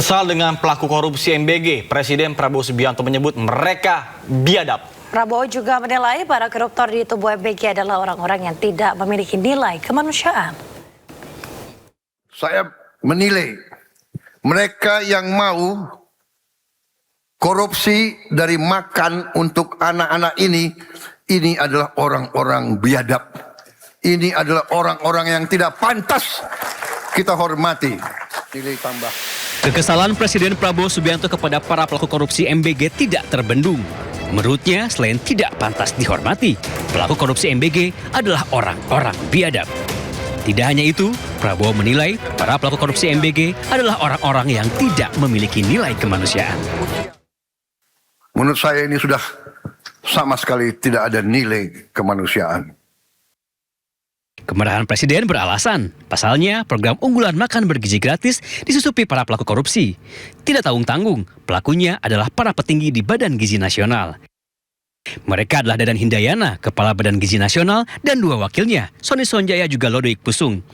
Kesal dengan pelaku korupsi MBG, Presiden Prabowo Subianto menyebut mereka biadab. Prabowo juga menilai para koruptor di tubuh MBG adalah orang-orang yang tidak memiliki nilai kemanusiaan. Saya menilai mereka yang mau korupsi dari makan untuk anak-anak ini adalah orang-orang biadab. Ini adalah orang-orang yang tidak pantas kita hormati. Nilai tambah. Kekesalan Presiden Prabowo Subianto kepada para pelaku korupsi MBG tidak terbendung. Menurutnya, selain tidak pantas dihormati, pelaku korupsi MBG adalah orang-orang biadab. Tidak hanya itu, Prabowo menilai para pelaku korupsi MBG adalah orang-orang yang tidak memiliki nilai kemanusiaan. Menurut saya ini sudah sama sekali tidak ada nilai kemanusiaan. Kemarahan Presiden beralasan, pasalnya program unggulan makan bergizi gratis disusupi para pelaku korupsi. Tidak tanggung-tanggung, pelakunya adalah para petinggi di Badan Gizi Nasional. Mereka adalah Dadan Hindayana, Kepala Badan Gizi Nasional, dan dua wakilnya, Sony Sonjaya juga Lodoik Pusung.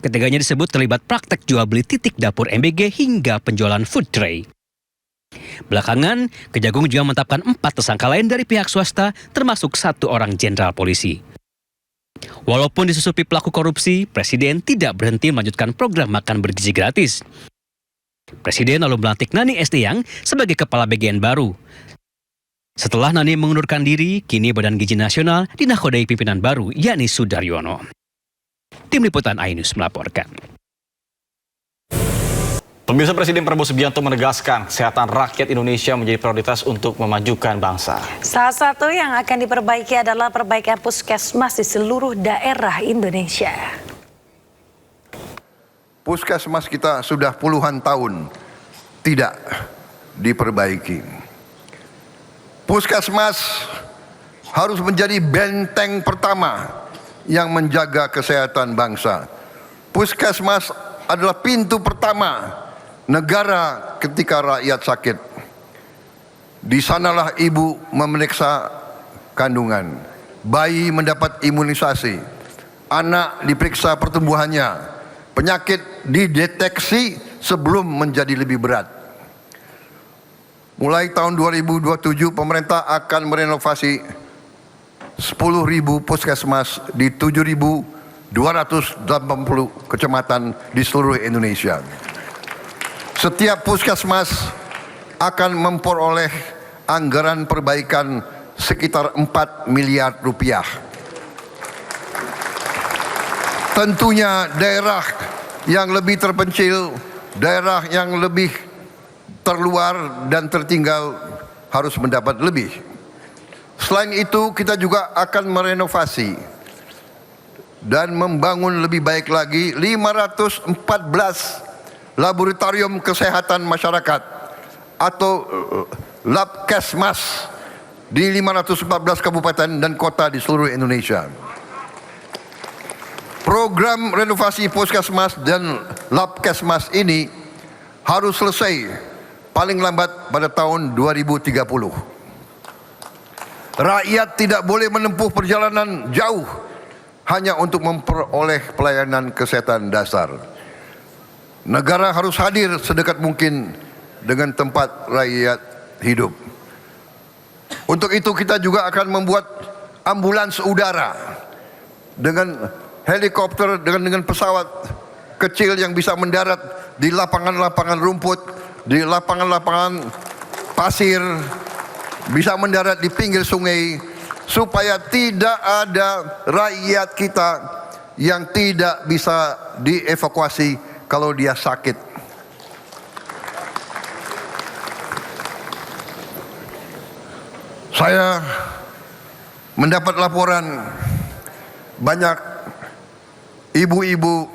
Ketiganya disebut terlibat praktek jual beli titik dapur MBG hingga penjualan food tray. Belakangan, Kejagung juga menetapkan 4 tersangka lain dari pihak swasta, termasuk 1 orang jenderal polisi. Walaupun disusupi pelaku korupsi, Presiden tidak berhenti melanjutkan program makan bergizi gratis. Presiden lalu melantik Nani Estiang sebagai kepala bagian baru. Setelah Nani mengundurkan diri, kini Badan Gizi Nasional dinakodai pimpinan baru, yakni Sudaryono. Tim Liputan iNews melaporkan. Pemirsa, Presiden Prabowo Subianto menegaskan kesehatan rakyat Indonesia menjadi prioritas untuk memajukan bangsa. Salah satu yang akan diperbaiki adalah perbaikan puskesmas di seluruh daerah Indonesia. Puskesmas kita sudah puluhan tahun tidak diperbaiki. Puskesmas harus menjadi benteng pertama yang menjaga kesehatan bangsa. Puskesmas adalah pintu pertama negara ketika rakyat sakit. Di sanalah ibu memeriksa kandungan, bayi mendapat imunisasi, anak diperiksa pertumbuhannya, penyakit dideteksi sebelum menjadi lebih berat. Mulai tahun 2027 pemerintah akan merenovasi 10.000 puskesmas di 7.280 kecamatan di seluruh Indonesia. Setiap puskesmas akan memperoleh anggaran perbaikan sekitar 4 miliar rupiah. Tentunya daerah yang lebih terpencil, daerah yang lebih terluar dan tertinggal harus mendapat lebih. Selain itu, kita juga akan merenovasi dan membangun lebih baik lagi 514 laboratorium kesehatan masyarakat atau Labkesmas di 514 kabupaten dan kota di seluruh Indonesia. Program renovasi puskesmas dan Labkesmas ini harus selesai paling lambat pada tahun 2030. Rakyat tidak boleh menempuh perjalanan jauh hanya untuk memperoleh pelayanan kesehatan dasar. Negara harus hadir sedekat mungkin dengan tempat rakyat hidup. Untuk itu kita juga akan membuat ambulans udara dengan helikopter, dengan pesawat kecil yang bisa mendarat di lapangan-lapangan rumput, di lapangan-lapangan pasir, bisa mendarat di pinggir sungai, supaya tidak ada rakyat kita yang tidak bisa dievakuasi kalau dia sakit. Saya mendapat laporan banyak ibu-ibu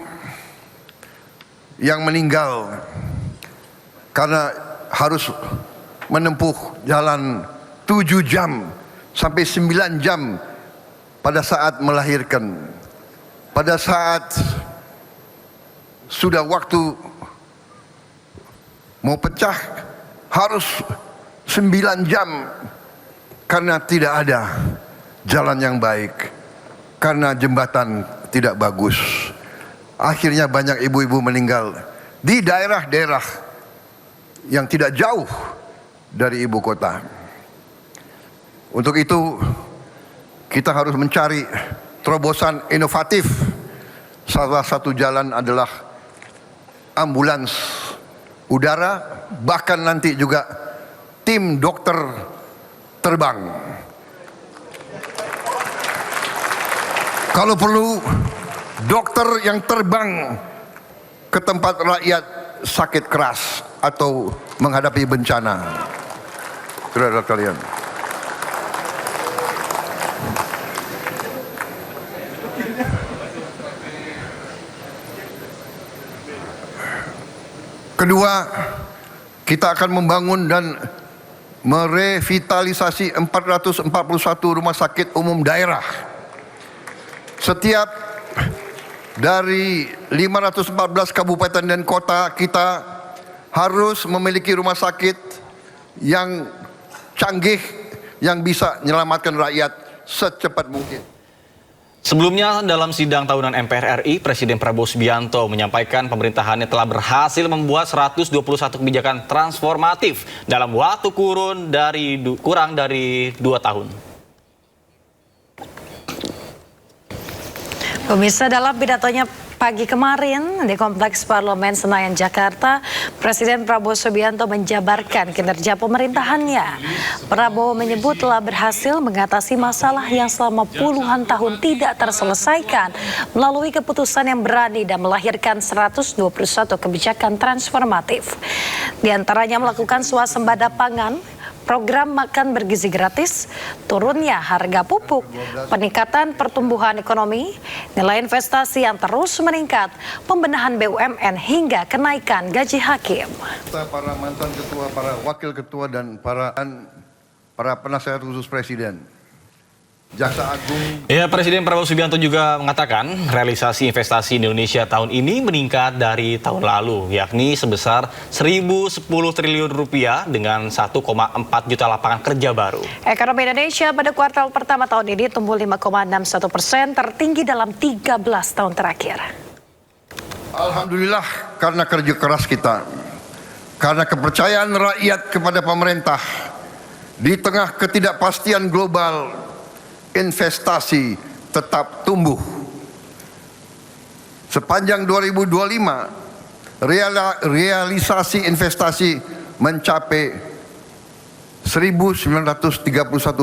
yang meninggal karena harus menempuh jalan 7 jam sampai 9 jam pada saat melahirkan. Pada saat sudah waktu mau pecah harus 9 jam karena tidak ada jalan yang baik, karena jembatan tidak bagus. Akhirnya banyak ibu-ibu meninggal di daerah-daerah yang tidak jauh dari ibu kota. Untuk itu, kita harus mencari terobosan inovatif. Salah satu jalan adalah ambulans udara, bahkan nanti juga tim dokter terbang. Kalau perlu, dokter yang terbang ke tempat rakyat sakit keras atau menghadapi bencana. Saudara kalian, kedua, kita akan membangun dan merevitalisasi 441 rumah sakit umum daerah. Setiap dari 514 kabupaten dan kota kita harus memiliki rumah sakit yang canggih yang bisa menyelamatkan rakyat secepat mungkin. Sebelumnya dalam sidang tahunan MPR RI, Presiden Prabowo Subianto menyampaikan pemerintahannya telah berhasil membuat 121 kebijakan transformatif dalam waktu kurang dari 2 tahun. Pemirsa, dalam pidatonya pagi kemarin di Kompleks Parlemen Senayan, Jakarta, Presiden Prabowo Subianto menjabarkan kinerja pemerintahannya. Prabowo menyebut telah berhasil mengatasi masalah yang selama puluhan tahun tidak terselesaikan melalui keputusan yang berani dan melahirkan 121 kebijakan transformatif. Di antaranya melakukan swasembada pangan, program makan bergizi gratis, turunnya harga pupuk, peningkatan pertumbuhan ekonomi, nilai investasi yang terus meningkat, pembenahan BUMN hingga kenaikan gaji hakim. Para mantan ketua, para wakil ketua dan para penasihat khusus presiden, Jaksa Agung. Ya, Presiden Prabowo Subianto juga mengatakan realisasi investasi Indonesia tahun ini meningkat dari tahun lalu, yakni sebesar 1.010 triliun rupiah dengan 1,4 juta lapangan kerja baru. Ekonomi Indonesia pada kuartal pertama tahun ini tumbuh 5,61%, tertinggi dalam 13 tahun terakhir. Alhamdulillah, karena kerja keras kita, karena kepercayaan rakyat kepada pemerintah, di tengah ketidakpastian global, investasi tetap tumbuh. Sepanjang 2025, realisasi investasi mencapai 1.931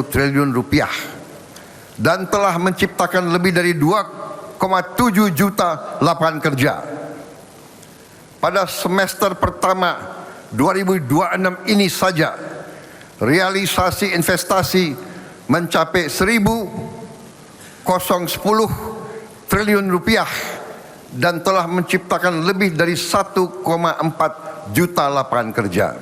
triliun rupiah dan telah menciptakan lebih dari 2,7 juta lapangan kerja. Pada semester pertama 2026 ini saja, realisasi investasi mencapai 1.010 triliun rupiah dan telah menciptakan lebih dari 1,4 juta lapangan kerja.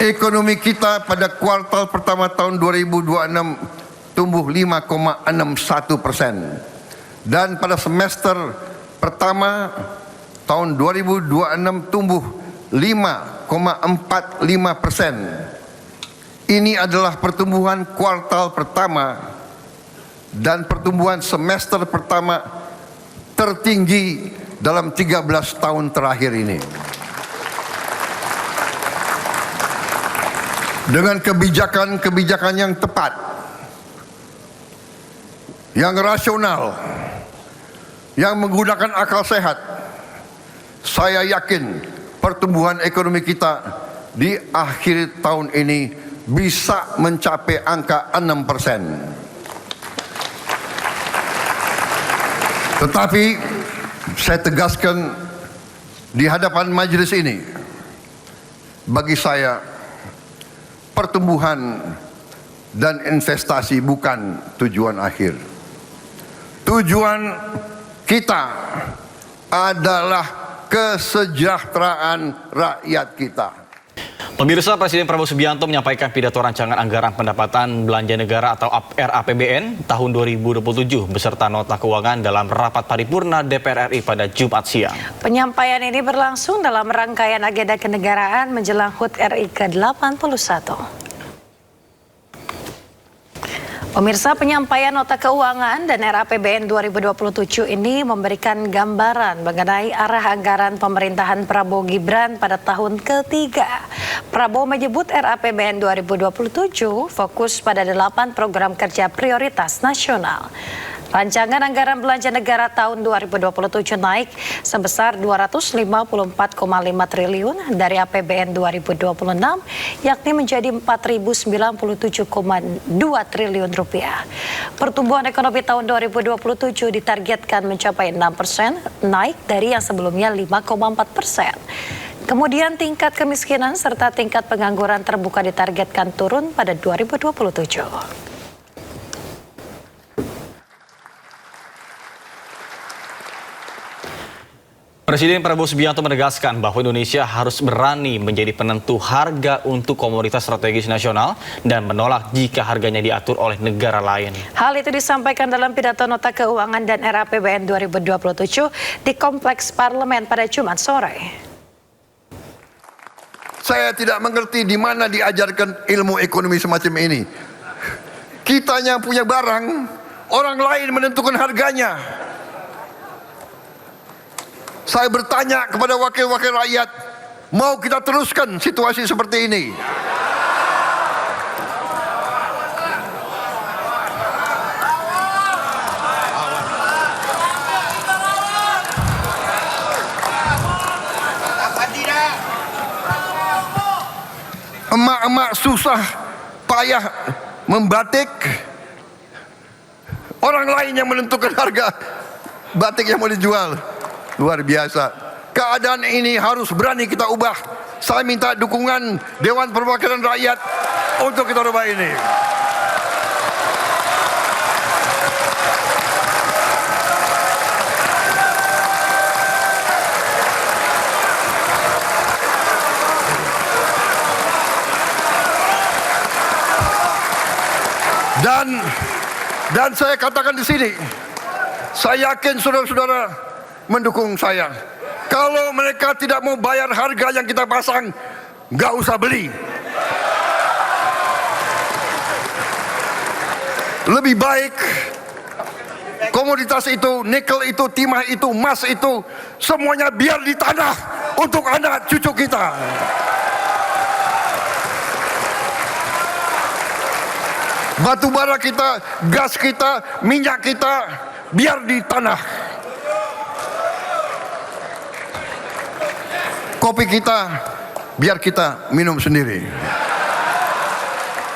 Ekonomi kita pada kuartal pertama tahun 2026 tumbuh 5,61% dan pada semester pertama tahun 2026 tumbuh 5,45%. Ini adalah pertumbuhan kuartal pertama dan pertumbuhan semester pertama tertinggi dalam 13 tahun terakhir ini. Dengan kebijakan-kebijakan yang tepat, yang rasional, yang menggunakan akal sehat, saya yakin pertumbuhan ekonomi kita di akhir tahun ini bisa mencapai angka 6%. Tetapi saya tegaskan di hadapan majelis ini, bagi saya pertumbuhan dan investasi bukan tujuan akhir. Tujuan kita adalah kesejahteraan rakyat kita. Pemirsa, Presiden Prabowo Subianto menyampaikan pidato rancangan anggaran pendapatan belanja negara atau RAPBN tahun 2027 beserta nota keuangan dalam rapat paripurna DPR RI pada Jumat siang. Penyampaian ini berlangsung dalam rangkaian agenda kenegaraan menjelang HUT RI ke-81. Pemirsa, penyampaian nota keuangan dan RAPBN 2027 ini memberikan gambaran mengenai arah anggaran pemerintahan Prabowo Gibran pada tahun ketiga. Prabowo menyebut RAPBN 2027 fokus pada 8 program kerja prioritas nasional. Rancangan anggaran belanja negara tahun 2027 naik sebesar 254,5 triliun dari APBN 2026, yakni menjadi 4.097,2 triliun rupiah. Pertumbuhan ekonomi tahun 2027 ditargetkan mencapai 6%, naik dari yang sebelumnya 5,4%. Kemudian tingkat kemiskinan serta tingkat pengangguran terbuka ditargetkan turun pada 2027. Presiden Prabowo Subianto menegaskan bahwa Indonesia harus berani menjadi penentu harga untuk komoditas strategis nasional dan menolak jika harganya diatur oleh negara lain. Hal itu disampaikan dalam pidato nota keuangan dan RAPBN 2027 di Kompleks Parlemen pada Jumat sore. Saya tidak mengerti di mana diajarkan ilmu ekonomi semacam ini. Kitanya punya barang, orang lain menentukan harganya. Saya bertanya kepada wakil-wakil rakyat, mau kita teruskan situasi seperti ini? Emak-emak susah payah membatik, orang lain yang menentukan harga batik yang mau dijual. Luar biasa. Keadaan ini harus berani kita ubah. Saya minta dukungan Dewan Perwakilan Rakyat untuk kita ubah ini. Dan saya katakan di sini, saya yakin saudara-saudara mendukung saya. Kalau mereka tidak mau bayar harga yang kita pasang, nggak usah beli. Lebih baik komoditas itu, nikel itu, timah itu, emas itu, semuanya biar di tanah untuk anak cucu kita. Batu bara kita, gas kita, minyak kita, biar di tanah. Kopi kita, biar kita minum sendiri.